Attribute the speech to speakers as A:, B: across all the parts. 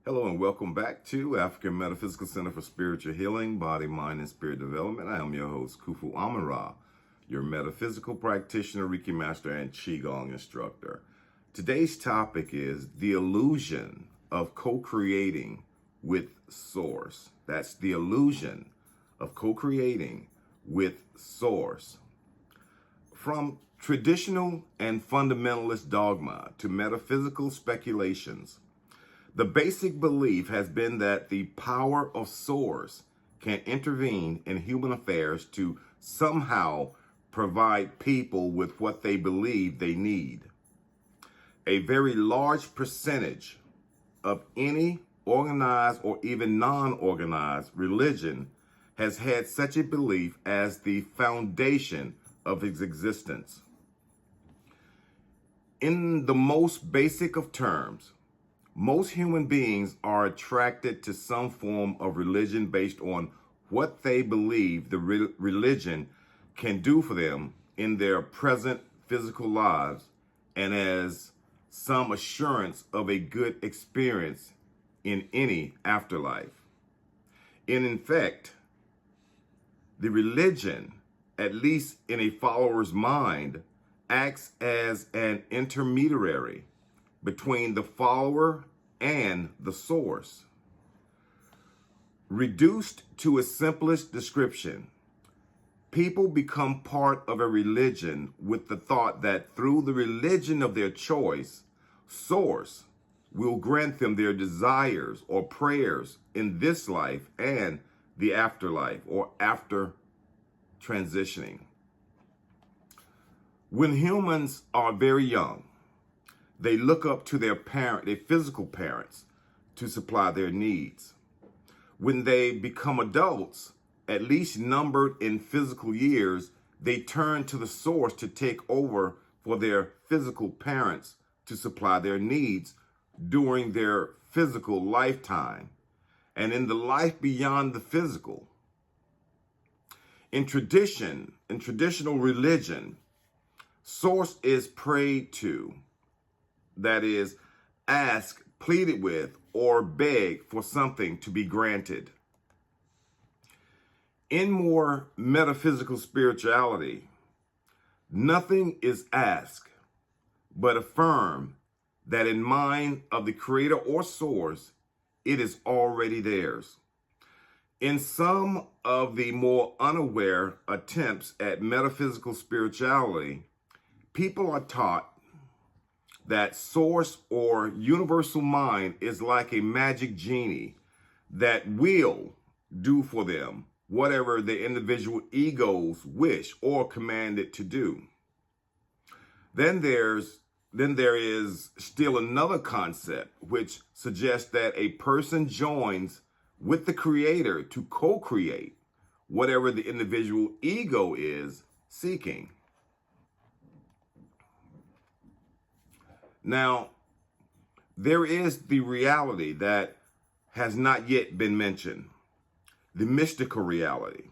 A: Hello and welcome back to African Metaphysical Center for Spiritual Healing, Body, Mind, and Spirit Development. I am your host, Kufu Amun-Ra, your metaphysical practitioner, Reiki master, and Qigong instructor. Today's topic is the illusion of co-creating with Source. That's the illusion of co-creating with Source. From traditional and fundamentalist dogma to metaphysical speculations, the basic belief has been that the power of Source can intervene in human affairs to somehow provide people with what they believe they need. A very large percentage of any organized or even non-organized religion has had such a belief as the foundation of its existence. In the most basic of terms, most human beings are attracted to some form of religion based on what they believe the religion can do for them in their present physical lives and as some assurance of a good experience in any afterlife. And in fact, the religion, at least in a follower's mind, acts as an intermediary between the follower and the source. Reduced to its simplest description, people become part of a religion with the thought that through the religion of their choice, Source will grant them their desires or prayers in this life and the afterlife or after transitioning. When humans are very young, they look up to their physical parents, to supply their needs. When they become adults, at least numbered in physical years, they turn to the source to take over for their physical parents to supply their needs during their physical lifetime and in the life beyond the physical. In traditional religion, Source is prayed to, that is, ask, pleaded with, or beg for something to be granted. In more metaphysical spirituality, nothing is asked, but affirm that in mind of the Creator or Source, it is already theirs. In some of the more unaware attempts at metaphysical spirituality, people are taught that Source or universal mind is like a magic genie that will do for them whatever the individual egos wish or command it to do. Then there is still another concept which suggests that a person joins with the Creator to co-create whatever the individual ego is seeking. Now, there is the reality that has not yet been mentioned, the mystical reality.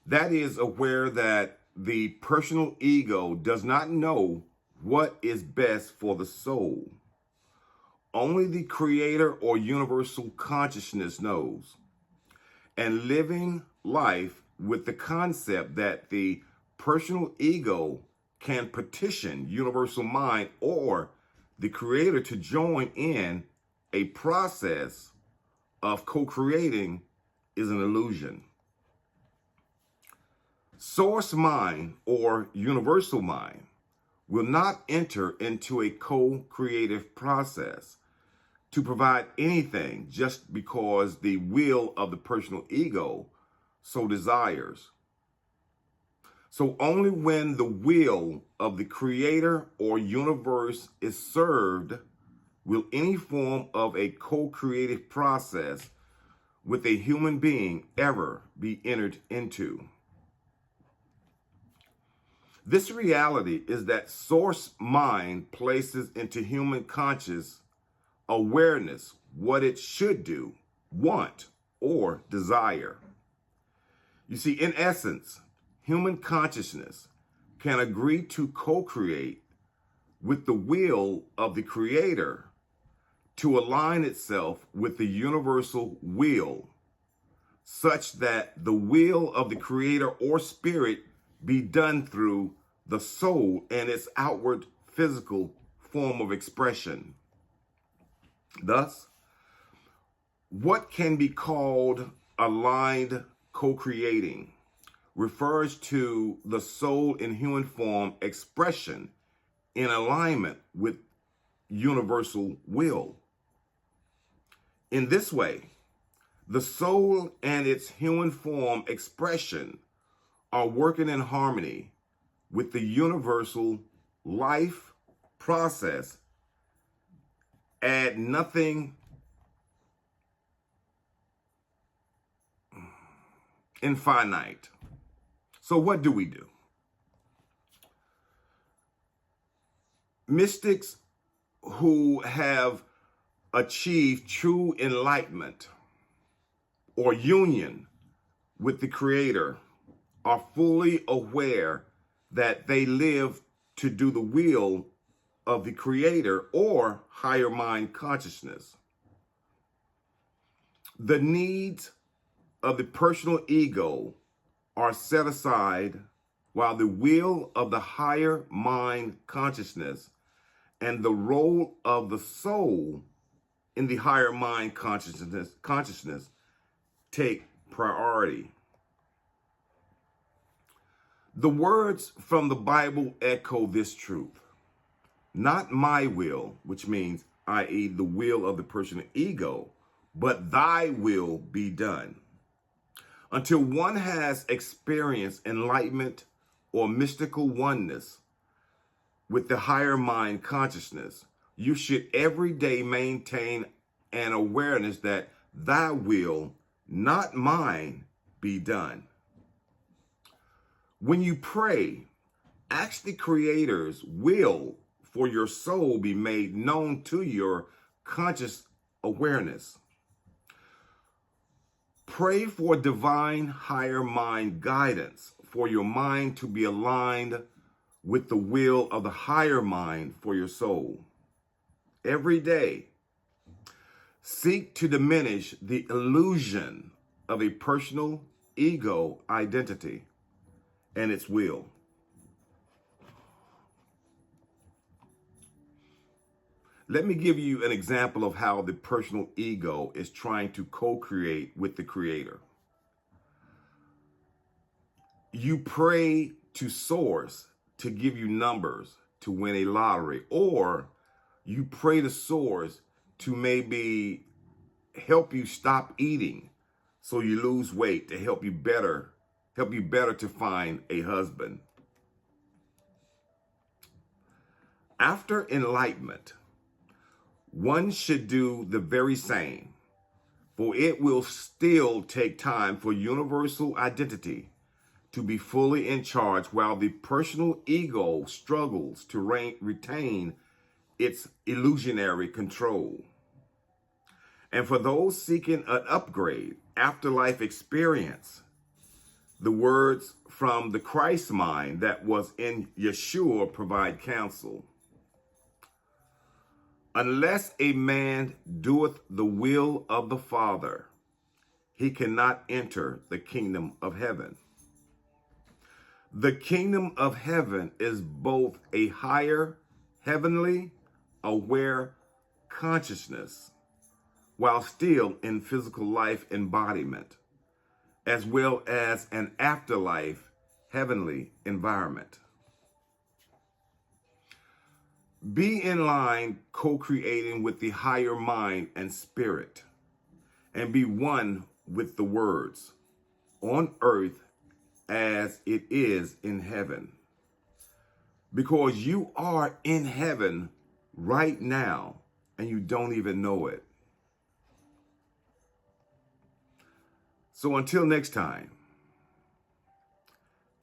A: That is aware that the personal ego does not know what is best for the soul. Only the Creator or universal consciousness knows. And living life with the concept that the personal ego can petition universal mind or the Creator to join in a process of co-creating is an illusion. Source mind or universal mind will not enter into a co-creative process to provide anything just because the will of the personal ego so desires. So only when the will of the Creator or universe is served will any form of a co-creative process with a human being ever be entered into. This reality is that Source mind places into human conscious awareness what it should do, want, or desire. You see, in essence, human consciousness can agree to co-create with the will of the Creator to align itself with the universal will, such that the will of the Creator or Spirit be done through the soul and its outward physical form of expression. Thus, what can be called aligned co-creating refers to the soul in human form expression in alignment with universal will. In this way, the soul and its human form expression are working in harmony with the universal life process, add nothing infinite. So what do we do? Mystics who have achieved true enlightenment or union with the Creator are fully aware that they live to do the will of the Creator or higher mind consciousness. The needs of the personal ego are set aside while the will of the higher mind consciousness and the role of the soul in the higher mind consciousness take priority. The words from the Bible echo this truth. Not my will, which means, i.e., the will of the personal ego, but thy will be done. Until one has experienced enlightenment or mystical oneness with the higher mind consciousness, you should every day maintain an awareness that thy will, not mine, be done. When you pray, ask the Creator's will for your soul be made known to your conscious awareness. Pray for divine higher mind guidance for your mind to be aligned with the will of the higher mind for your soul. Every day, seek to diminish the illusion of a personal ego identity and its will. Let me give you an example of how the personal ego is trying to co-create with the Creator. You pray to Source to give you numbers to win a lottery, or you pray to Source to maybe help you stop eating so you lose weight, to help you better to find a husband. After enlightenment, one should do the very same, for it will still take time for universal identity to be fully in charge while the personal ego struggles to retain its illusionary control. And for those seeking an upgrade, afterlife experience, the words from the Christ mind that was in Yeshua provide counsel. Unless a man doeth the will of the Father, he cannot enter the kingdom of heaven. The kingdom of heaven is both a higher, heavenly, aware consciousness, while still in physical life embodiment, as well as an afterlife, heavenly environment. Be in line co-creating with the higher mind and spirit, and be one with the words on earth as it is in heaven. Because you are in heaven right now and you don't even know it. So until next time,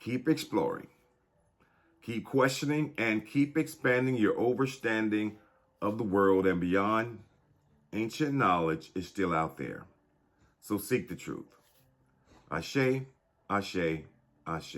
A: keep exploring, keep questioning, and keep expanding your understanding of the world and beyond. Ancient knowledge is still out there. So seek the truth. Ashe, ashe, ashe.